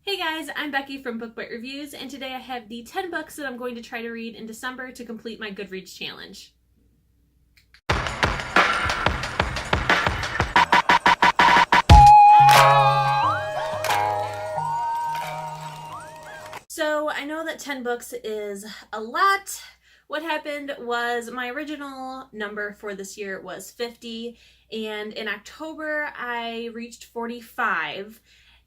Hey guys, I'm Becky from Book Bite Reviews, and today I have the 10 books that I'm going to try to read in December to complete my Goodreads challenge. So I know that 10 books is a lot. What happened was my original number for this year was 50, and in October I reached 45.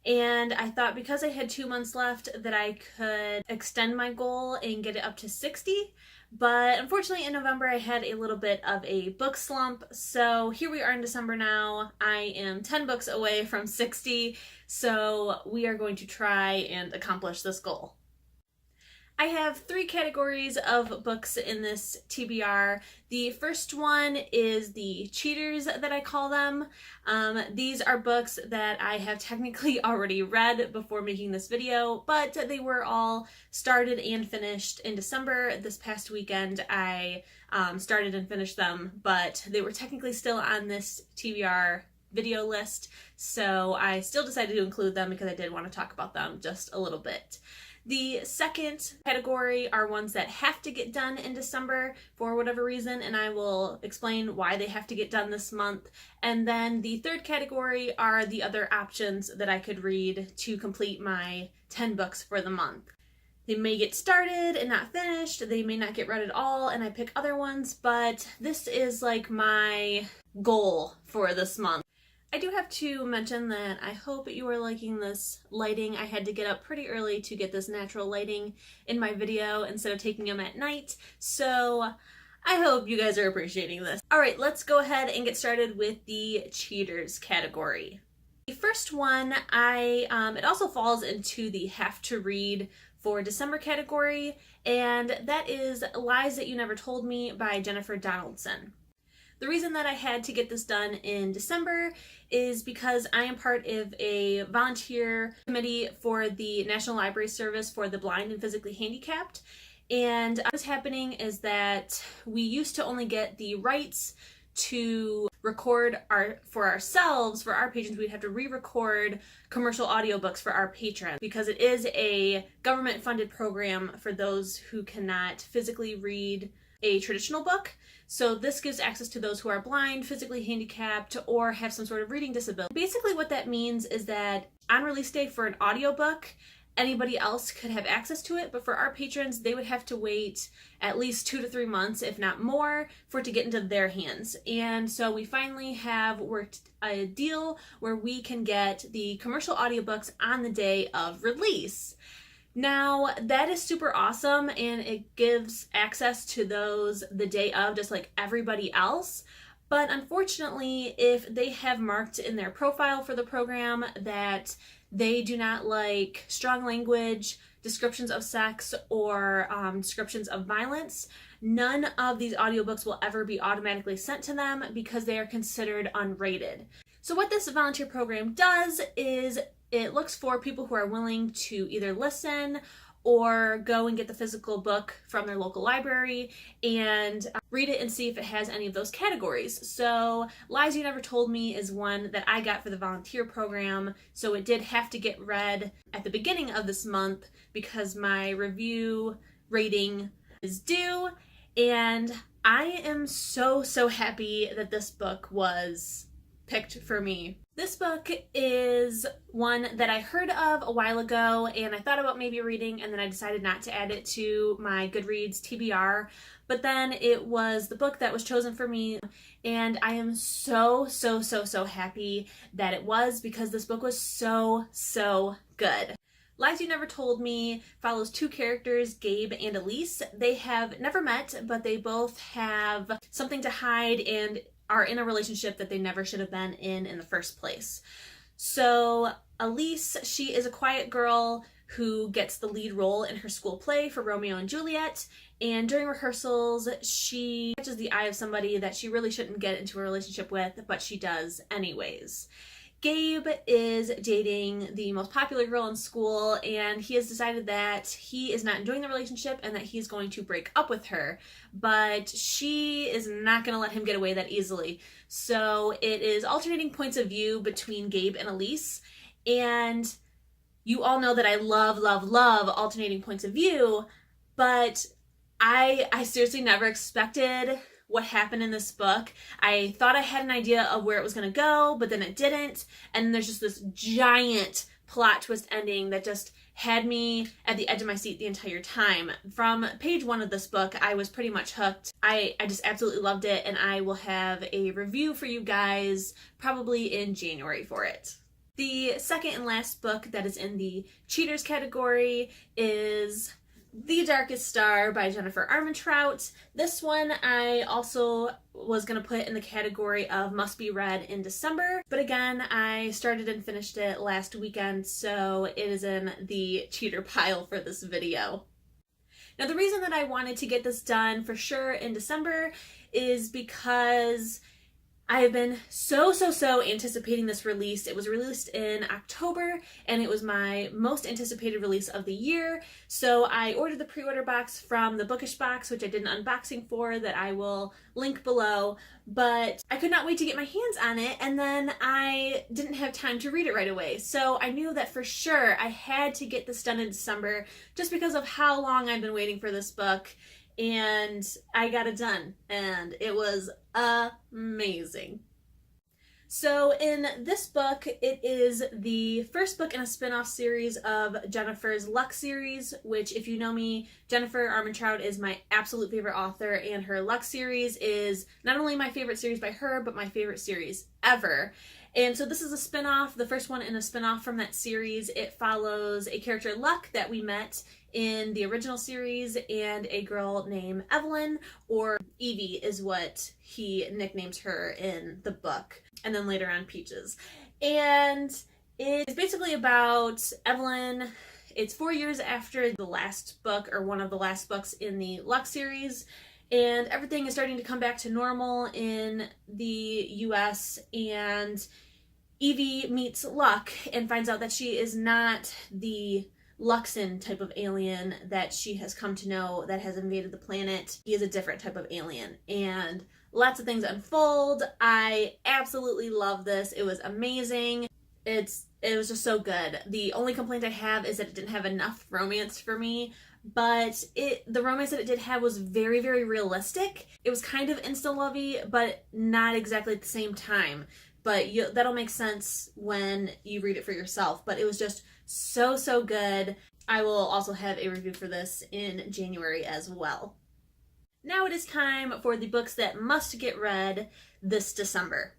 And I thought because I had 2 months left that I could extend my goal and get it up to 60. But unfortunately in November I had a little bit of a book slump. So here we are in December now. I am 10 books away from 60. So we are going to try and accomplish this goal. I have 3 categories of books in this TBR. The first one is the cheaters that I call them. These are books that I have technically already read before making this video, but they were all started and finished in December. This past weekend I started and finished them, but they were technically still on this TBR video list, so I still decided to include them because I did want to talk about them just a little bit. The second category are ones that have to get done in December for whatever reason, and I will explain why they have to get done this month. And then the third category are the other options that I could read to complete my 10 books for the month. They may get started and not finished, they may not get read at all, and I pick other ones, but this is like my goal for this month. I do have to mention that I hope you are liking this lighting. I had to get up pretty early to get this natural lighting in my video instead of taking them at night, so I hope you guys are appreciating this. Alright, let's go ahead and get started with the cheaters category. The first one, it also falls into the have to read for December category, and that is Lies That You Never Told Me by Jennifer Donaldson. The reason that I had to get this done in December is because I am part of a volunteer committee for the National Library Service for the Blind and Physically Handicapped. And what's happening is that we used to only get the rights to record for ourselves, for our patrons. We'd have to re-record commercial audiobooks for our patrons because it is a government-funded program for those who cannot physically read a traditional book. So this gives access to those who are blind, physically handicapped, or have some sort of reading disability. Basically what that means is that on release day for an audiobook, anybody else could have access to it, but for our patrons, they would have to wait at least 2 to 3 months, if not more, for it to get into their hands. And so we finally have worked a deal where we can get the commercial audiobooks on the day of release. Now, that is super awesome, and it gives access to those the day of, just like everybody else. But unfortunately, if they have marked in their profile for the program that they do not like strong language, descriptions of sex, or descriptions of violence, none of these audiobooks will ever be automatically sent to them because they are considered unrated. So what this volunteer program does is it looks for people who are willing to either listen or go and get the physical book from their local library and read it and see if it has any of those categories. So Lies You Never Told Me is one that I got for the volunteer program, so it did have to get read at the beginning of this month because my review rating is due, and I am so happy that this book was picked for me. This book is one that I heard of a while ago and I thought about maybe reading, and then I decided not to add it to my Goodreads TBR, but then it was the book that was chosen for me, and I am so happy that it was, because this book was so good. Lies You Never Told Me follows 2 characters, Gabe and Elise. They have never met, but they both have something to hide and are in a relationship that they never should have been in the first place. So Elise, she is a quiet girl who gets the lead role in her school play for Romeo and Juliet, and during rehearsals she catches the eye of somebody that she really shouldn't get into a relationship with, but she does anyways. Gabe is dating the most popular girl in school, and he has decided that he is not enjoying the relationship and that he's going to break up with her, but she is not going to let him get away that easily. So it is alternating points of view between Gabe and Elise, and You all know that I love, love, love alternating points of view, but I seriously never expected what happened in this book. I thought I had an idea of where it was going to go, but then it didn't. And there's just this giant plot twist ending that just had me at the edge of my seat the entire time. From page 1 of this book, I was pretty much hooked. I just absolutely loved it, and I will have a review for you guys probably in January for it. The second and last book that is in the cheaters category is The Darkest Star by Jennifer Armentrout. This one I also was going to put in the category of must be read in December, but again, I started and finished it last weekend, so it is in the cheater pile for this video. Now, the reason that I wanted to get this done for sure in December is because I have been so anticipating this release. It was released in October, and it was my most anticipated release of the year. So I ordered the pre-order box from the Bookish box, which I did an unboxing for that I will link below. But I could not wait to get my hands on it, and then I didn't have time to read it right away. So I knew that for sure I had to get this done in December just because of how long I've been waiting for this book. And I got it done, and it was amazing. So in this book, it is the first book in a spin-off series of Jennifer's Luck series, which, if you know me, Jennifer Armentrout is my absolute favorite author, and her Luck series is not only my favorite series by her, but my favorite series ever. And so this is a spin-off, the first one in a spin-off from that series. It follows a character, Luck, that we met in the original series, and a girl named Evelyn, or Evie is what he nicknames her in the book, and then later on Peaches. And it's basically about Evelyn. It's 4 years after the last book, or one of the last books in the Luck series, and everything is starting to come back to normal in the US, and Evie meets Luck and finds out that she is not the Luxon type of alien that she has come to know that has invaded the planet. He is a different type of alien, and lots of things unfold. I absolutely love this. It was amazing. It was just so good. The only complaint I have is that it didn't have enough romance for me, but the romance that it did have was very, very realistic. It was kind of insta-lovey, but not exactly at the same time. But that'll make sense when you read it for yourself. But it was just so good. I will also have a review for this in January as well. Now it is time for the books that must get read this December.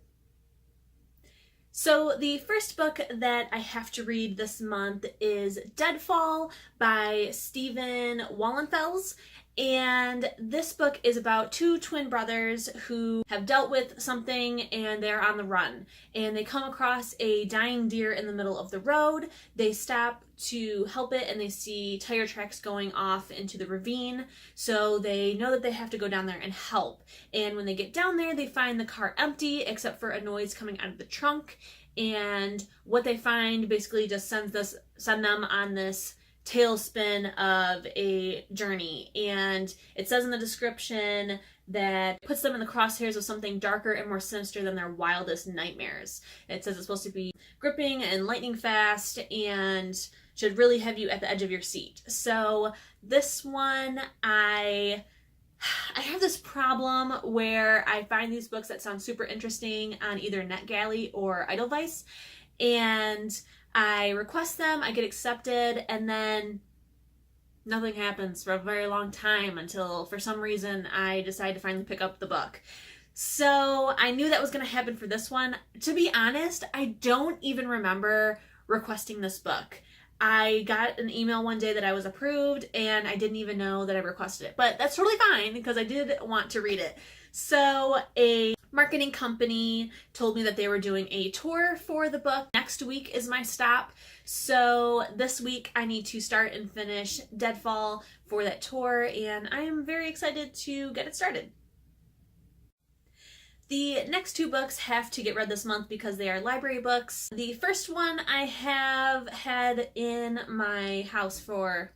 So the first book that I have to read this month is Deadfall by Stephen Wallenfels. And this book is about two twin brothers who have dealt with something and they're on the run. And they come across a dying deer in the middle of the road. They stop to help it and they see tire tracks going off into the ravine. So they know that they have to go down there and help. And when they get down there, they find the car empty except for a noise coming out of the trunk. And what they find basically just send them on this tailspin of a journey, and it says in the description that puts them in the crosshairs of something darker and more sinister than their wildest nightmares. It says it's supposed to be gripping and lightning fast and should really have you at the edge of your seat. So this one, I have this problem where I find these books that sound super interesting on either NetGalley or Edelweiss, and I request them, I get accepted, and then nothing happens for a very long time until, for some reason, I decide to finally pick up the book. So I knew that was going to happen for this one. To be honest, I don't even remember requesting this book. I got an email one day that I was approved, and I didn't even know that I requested it. But that's totally fine, because I did want to read it. So a marketing company told me that they were doing a tour for the book. Next week is my stop. So this week I need to start and finish Deadfall for that tour, and I am very excited to get it started. The next two books have to get read this month because they are library books. The first one I have had in my house for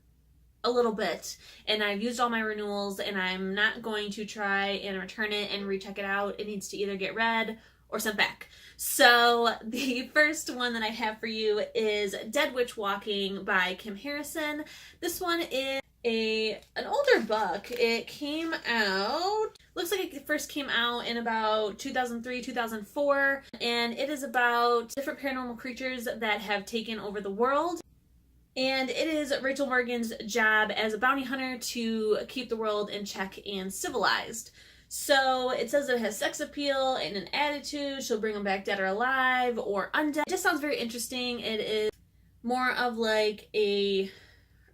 a little bit, and I've used all my renewals, and I'm not going to try and return it and recheck it out. It needs to either get read or sent back. So the first one that I have for you is Dead Witch Walking by Kim Harrison. This one is an older book. It came out, looks like it first came out in about 2003, 2004, and it is about different paranormal creatures that have taken over the world. And it is Rachel Morgan's job as a bounty hunter to keep the world in check and civilized. So it says it has sex appeal and an attitude. She'll bring them back dead or alive or undead. It just sounds very interesting. It is more of like a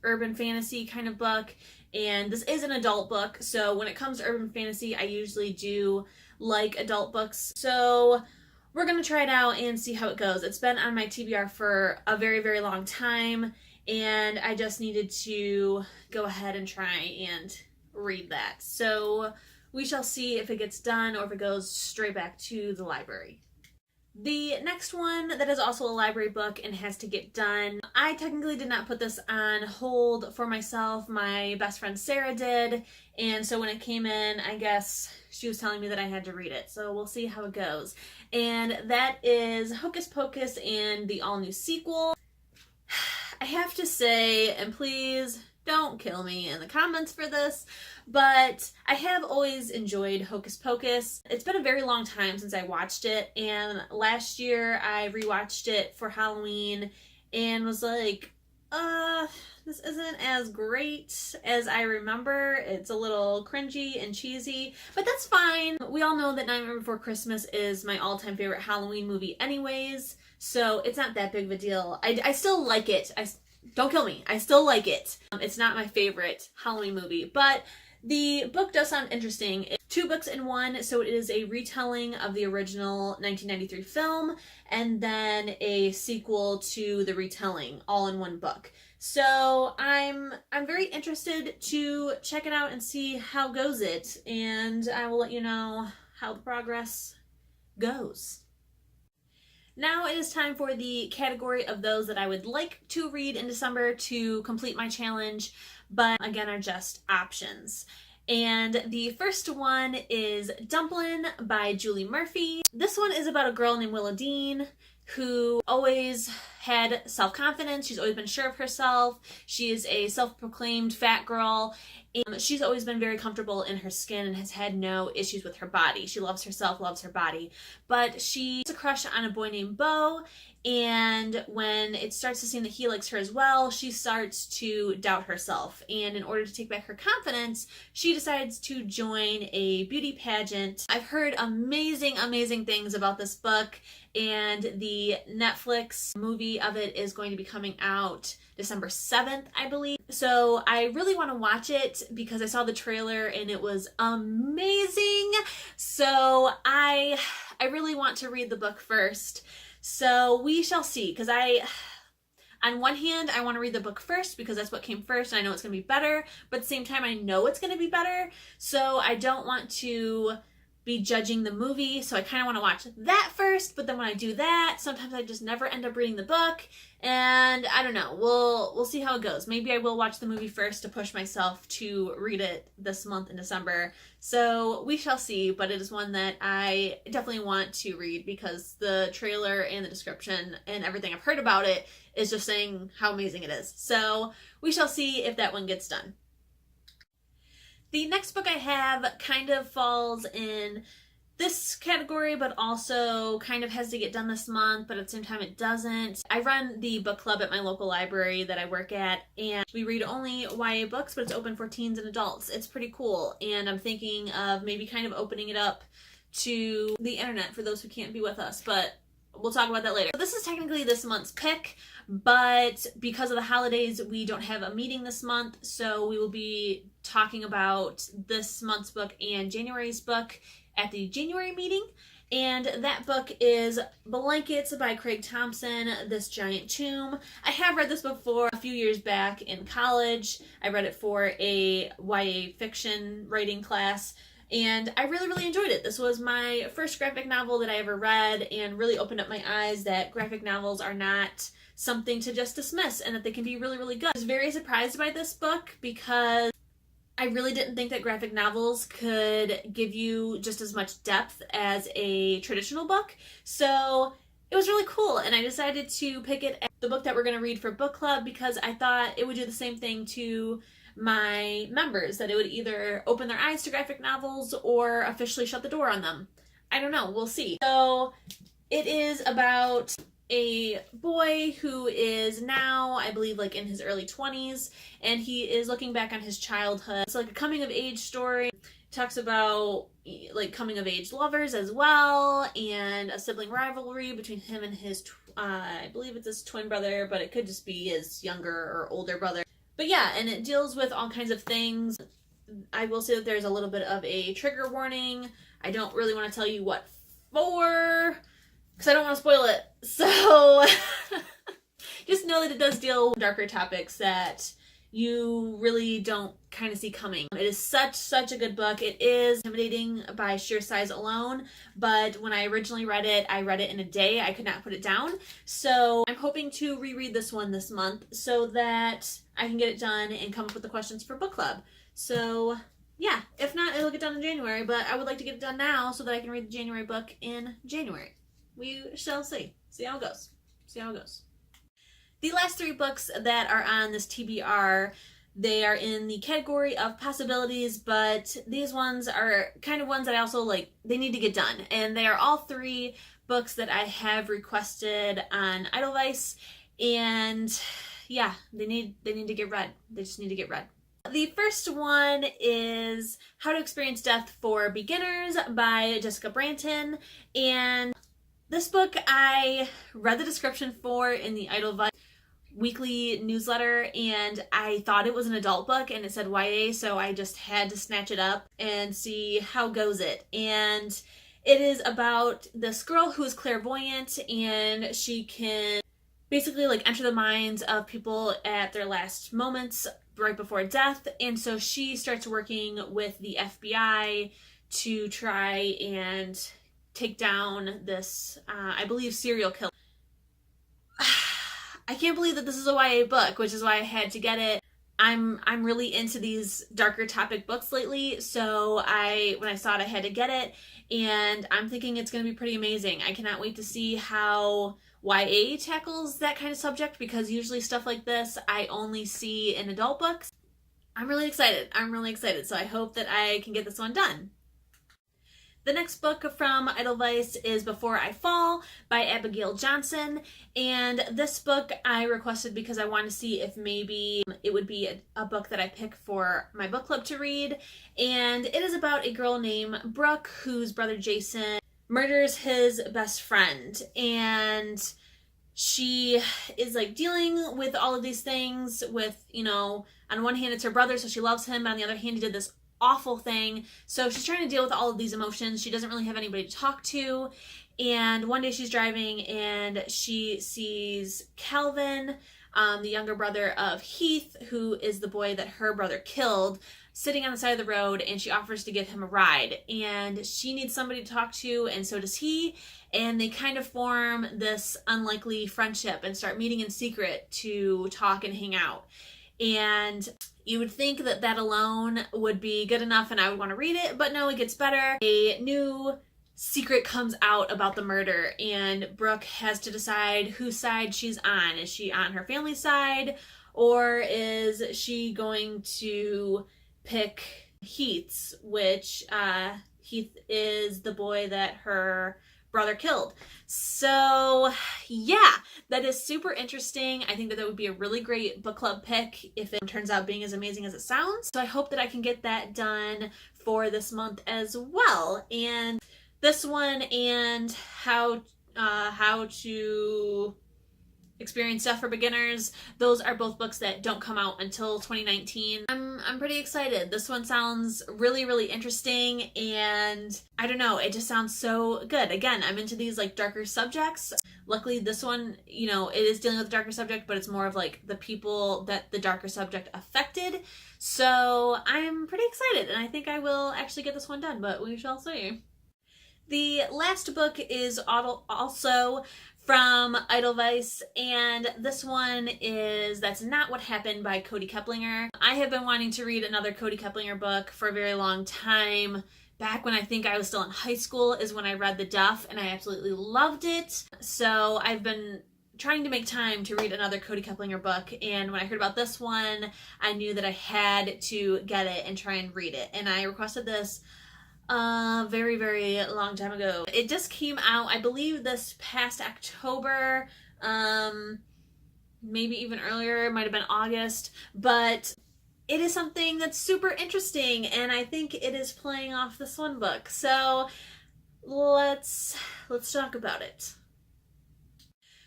urban fantasy kind of book, and this is an adult book. So when it comes to urban fantasy, I usually do like adult books. So we're gonna try it out and see how it goes. It's been on my TBR for a very, very long time, and I just needed to go ahead and try and read that. So we shall see if it gets done or if it goes straight back to the library. The next one that is also a library book and has to get done, I technically did not put this on hold for myself. My best friend Sarah did, and so when it came in, I guess she was telling me that I had to read it. So we'll see how it goes. And that is Hocus Pocus and the all-new sequel. I have to say, and please don't kill me in the comments for this, but I have always enjoyed Hocus Pocus. It's been a very long time since I watched it, and last year I rewatched it for Halloween and was like, this isn't as great as I remember. It's a little cringy and cheesy, but that's fine. We all know that Nightmare Before Christmas is my all-time favorite Halloween movie anyways, so it's not that big of a deal. I still like it. Don't kill me. I still like it. It's not my favorite Halloween movie, but the book does sound interesting. It's 2 books in one, so it is a retelling of the original 1993 film and then a sequel to the retelling, all in one book. So I'm very interested to check it out and see how goes it, and I will let you know how the progress goes. Now it is time for the category of those that I would like to read in December to complete my challenge, but again are just options. And the first one is Dumplin by Julie Murphy. This one is about a girl named Willow Dean who always had self-confidence. She's always been sure of herself. She is a self-proclaimed fat girl, and she's always been very comfortable in her skin and has had no issues with her body. She loves herself, loves her body, but she has a crush on a boy named Bo, and when it starts to seem that he likes her as well, she starts to doubt herself, and in order to take back her confidence, she decides to join a beauty pageant. I've heard amazing things about this book, and the Netflix movie of it is going to be coming out December 7th, I believe. So I really want to watch it because I saw the trailer and it was amazing. So I really want to read the book first. So we shall see, because on one hand, I want to read the book first because that's what came first and I know it's going to be better, but at the same time, I know it's going to be better, so I don't want to be judging the movie, so I kind of want to watch that first, but then when I do that, sometimes I just never end up reading the book, and I don't know, we'll see how it goes. Maybe I will watch the movie first to push myself to read it this month in December, so we shall see, but it is one that I definitely want to read because the trailer and the description and everything I've heard about it is just saying how amazing it is. So we shall see if that one gets done. The next book I have kind of falls in this category, but also kind of has to get done this month, but at the same time it doesn't. I run the book club at my local library that I work at, and we read only YA books, but it's open for teens and adults. It's pretty cool, and I'm thinking of maybe kind of opening it up to the internet for those who can't be with us, but we'll talk about that later. So this is technically this month's pick, but because of the holidays, we don't have a meeting this month, so we will be talking about this month's book and January's book at the January meeting. And that book is Blankets by Craig Thompson, This Giant Tomb. I have read this book before a few years back in college. I read it for a YA fiction writing class, and I really enjoyed it. This was my first graphic novel that I ever read and really opened up my eyes that graphic novels are not something to just dismiss and that they can be really good. I was very surprised by this book because I really didn't think that graphic novels could give you just as much depth as a traditional book. So it was really cool, and I decided to pick it as the book that we're going to read for book club because I thought it would do the same thing to my members, that it would either open their eyes to graphic novels or officially shut the door on them. I don't know, we'll see. So it is about a boy who is now, I believe, like in his early 20s, and he is looking back on his childhood. It's like a coming of age story. It talks about like coming of age lovers as well, and a sibling rivalry between him and his, I believe it's his twin brother, but it could just be his younger or older brother. But yeah, and it deals with all kinds of things. I will say that there's a little bit of a trigger warning. I don't really want to tell you what for, because I don't want to spoil it. So just know that it does deal with darker topics that you really don't kind of see coming. It is such a good book. It is intimidating by sheer size alone, but when I originally read it, I read it in a day. I could not put it down. So I'm hoping to reread this one this month so that I can get it done and come up with the questions for book club. So yeah, if not, it'll get done in January, but I would like to get it done now so that I can read the January book in January. We shall see. See how it goes. See how it goes. The last 3 books that are on this TBR, they are in the category of possibilities, but these ones are kind of ones that I also like, they need to get done. And they are all 3 books that I have requested on Edelweiss, and yeah, they need to get read. They just need to get read. The first one is How to Experience Death for Beginners by Jessica Branton, and this book I read the description for in the Edelweiss weekly newsletter, and I thought it was an adult book and it said YA, so I just had to snatch it up and see how goes it. And it is about this girl who is clairvoyant, and she can basically like enter the minds of people at their last moments right before death. And so she starts working with the FBI to try and take down this, I believe, serial killer. I can't believe that this is a YA book, which is why I had to get it. I'm really into these darker topic books lately, so when I saw it, I had to get it, and I'm thinking it's going to be pretty amazing. I cannot wait to see how YA tackles that kind of subject, because usually stuff like this I only see in adult books. I'm really excited. So I hope that I can get this one done. The next book from Edelweiss is Before I Fall by Abigail Johnson, and this book I requested because I wanted to see if maybe it would be a book that I pick for my book club to read. And it is about a girl named Brooke whose brother Jason murders his best friend, and she is like dealing with all of these things with, you know, on one hand it's her brother, so she loves him, but on the other hand he did this awful thing. So she's trying to deal with all of these emotions. She doesn't really have anybody to talk to. And one day she's driving and she sees Calvin, the younger brother of Heath, who is the boy that her brother killed, sitting on the side of the road, and she offers to give him a ride. And she needs somebody to talk to, and so does he. And they kind of form this unlikely friendship and start meeting in secret to talk and hang out. And you would think that that alone would be good enough and I would want to read it, but no, it gets better. A new secret comes out about the murder, and Brooke has to decide whose side she's on. Is she on her family's side, or is she going to pick Heath's, which Heath is the boy that her brother killed. So yeah, that is super interesting. I think that would be a really great book club pick if it turns out being as amazing as it sounds. So I hope that I can get that done for this month as well. And this one and how to Experience Death for Beginners, those are both books that don't come out until 2019. I'm pretty excited. This one sounds really interesting, and I don't know, it just sounds so good. Again, I'm into these like darker subjects. Luckily this one, you know, it is dealing with a darker subject, but it's more of like the people that the darker subject affected. So I'm pretty excited, and I think I will actually get this one done, but we shall see. The last book is also from Edelweiss, and this one is That's Not What Happened by Cody Keplinger. I have been wanting to read another Cody Keplinger book for a very long time. Back when I think I was still in high school is when I read The Duff, and I absolutely loved it. So I've been trying to make time to read another Cody Keplinger book, and when I heard about this one, I knew that I had to get it and try and read it. And I requested this very, very long time ago. It just came out, I believe, this past October, maybe even earlier. It might have been August, but it is something that's super interesting, and I think it is playing off this one book. So let's talk about it.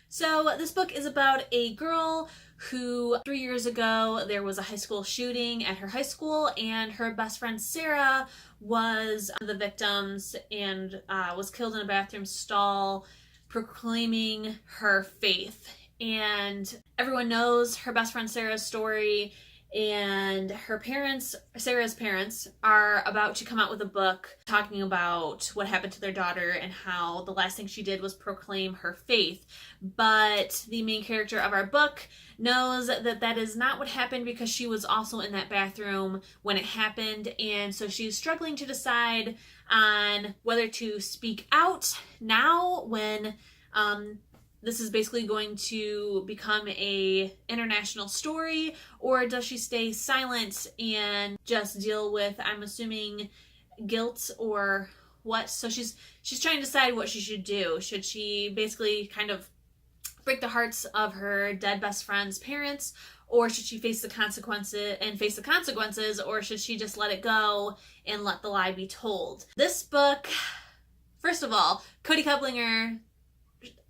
So this book is about a girl who 3 years ago there was a high school shooting at her high school, and her best friend Sarah was one of the victims and was killed in a bathroom stall proclaiming her faith. And everyone knows her best friend Sarah's story, and her parents, Sarah's parents, are about to come out with a book talking about what happened to their daughter and how the last thing she did was proclaim her faith. But the main character of our book knows that that is not what happened, because she was also in that bathroom when it happened, and so she's struggling to decide on whether to speak out now when this is basically going to become a international story, or does she stay silent and just deal with, I'm assuming, guilt or what? So she's trying to decide what she should do. Should she basically kind of break the hearts of her dead best friend's parents, or should she face the consequences, or should she just let it go and let the lie be told? This book, first of all, Cody Keplinger,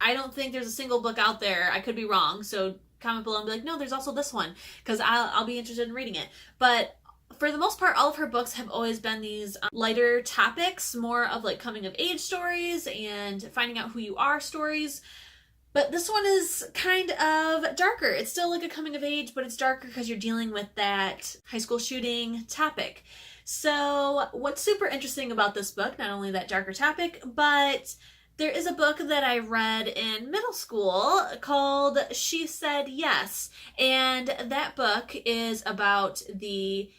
I don't think there's a single book out there, I could be wrong, so comment below and be like, no, there's also this one, because I'll be interested in reading it. But for the most part, all of her books have always been these lighter topics, more of like coming of age stories and finding out who you are stories. But this one is kind of darker. It's still like a coming of age, but it's darker because you're dealing with that high school shooting topic. So what's super interesting about this book, not only that darker topic, but there is a book that I read in middle school called She Said Yes. And that book is about the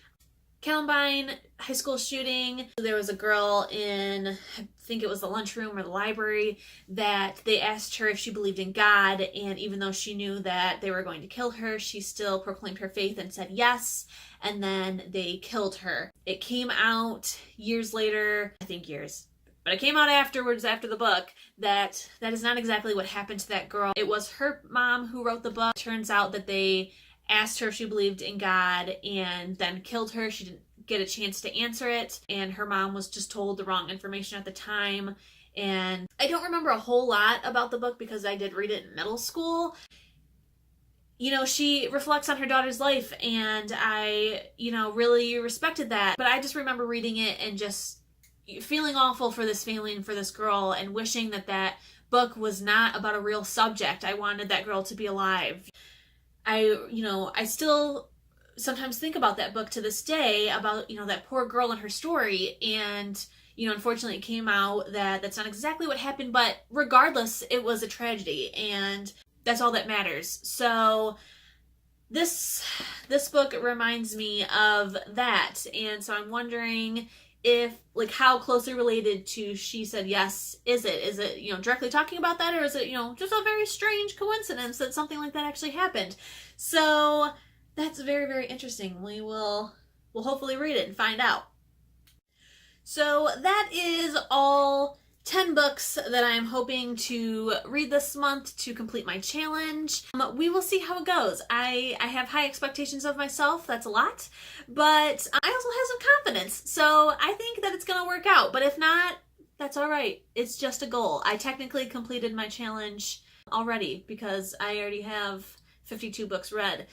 Columbine high school shooting. There was a girl in, I think it was the lunchroom or the library, that they asked her if she believed in God, and even though she knew that they were going to kill her, she still proclaimed her faith and said yes, and then they killed her. It came out years later, I think years, but it came out afterwards, after the book, that is not exactly what happened to that girl. It was her mom who wrote the book. Turns out that they asked her if she believed in God and then killed her. She didn't get a chance to answer it, and her mom was just told the wrong information at the time. And I don't remember a whole lot about the book because I did read it in middle school. You know, she reflects on her daughter's life, and I, really respected that. But I just remember reading it and just feeling awful for this family and for this girl, and wishing that book was not about a real subject. I wanted that girl to be alive. I still sometimes think about that book to this day, about, that poor girl and her story. And, unfortunately it came out that that's not exactly what happened, but regardless, it was a tragedy, and that's all that matters. So this book reminds me of that. And so I'm wondering if, like, how closely related to She Said Yes is it? Is it, directly talking about that, or is it, just a very strange coincidence that something like that actually happened? So that's very, very interesting. We'll hopefully read it and find out. So that is all 10 books that I'm hoping to read this month to complete my challenge. We will see how it goes. I have high expectations of myself. That's a lot. But I also have some confidence. So I think that it's going to work out. But if not, that's all right. It's just a goal. I technically completed my challenge already because I already have 52 books read.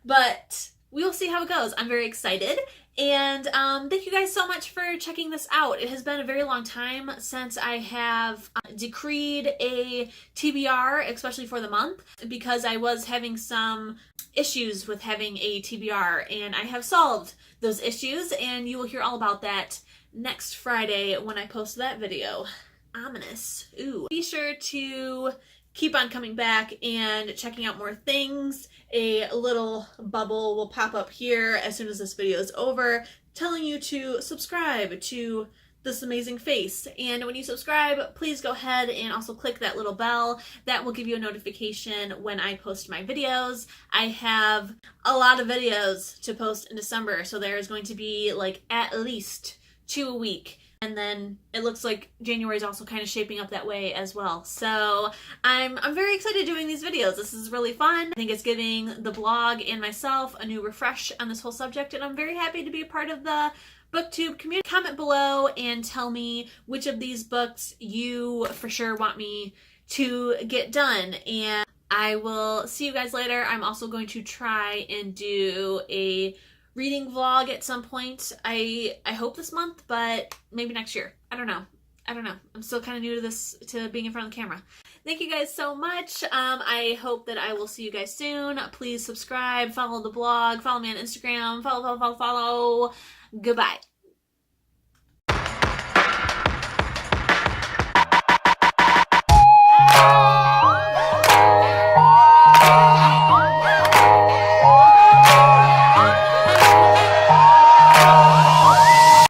But we will see how it goes. I'm very excited. And thank you guys so much for checking this out. It has been a very long time since I have decreed a TBR, especially for the month, because I was having some issues with having a TBR, and I have solved those issues, and you will hear all about that next Friday when I post that video. Ominous. Ooh. Be sure to keep on coming back and checking out more things. A little bubble will pop up here as soon as this video is over, telling you to subscribe to this amazing face. And when you subscribe, please go ahead and also click that little bell. That will give you a notification when I post my videos. I have a lot of videos to post in December, so there's going to be like at least 2 a week. And then it looks like January is also kind of shaping up that way as well. So I'm very excited doing these videos. This is really fun. I think it's giving the blog and myself a new refresh on this whole subject, and I'm very happy to be a part of the BookTube community. Comment below and tell me which of these books you for sure want me to get done, and I will see you guys later. I'm also going to try and do a reading vlog at some point. I hope this month, but maybe next year. I don't know. I'm still kind of new to this, to being in front of the camera. Thank you guys so much. I hope that I will see you guys soon. Please subscribe, follow the blog, follow me on Instagram, follow. Goodbye.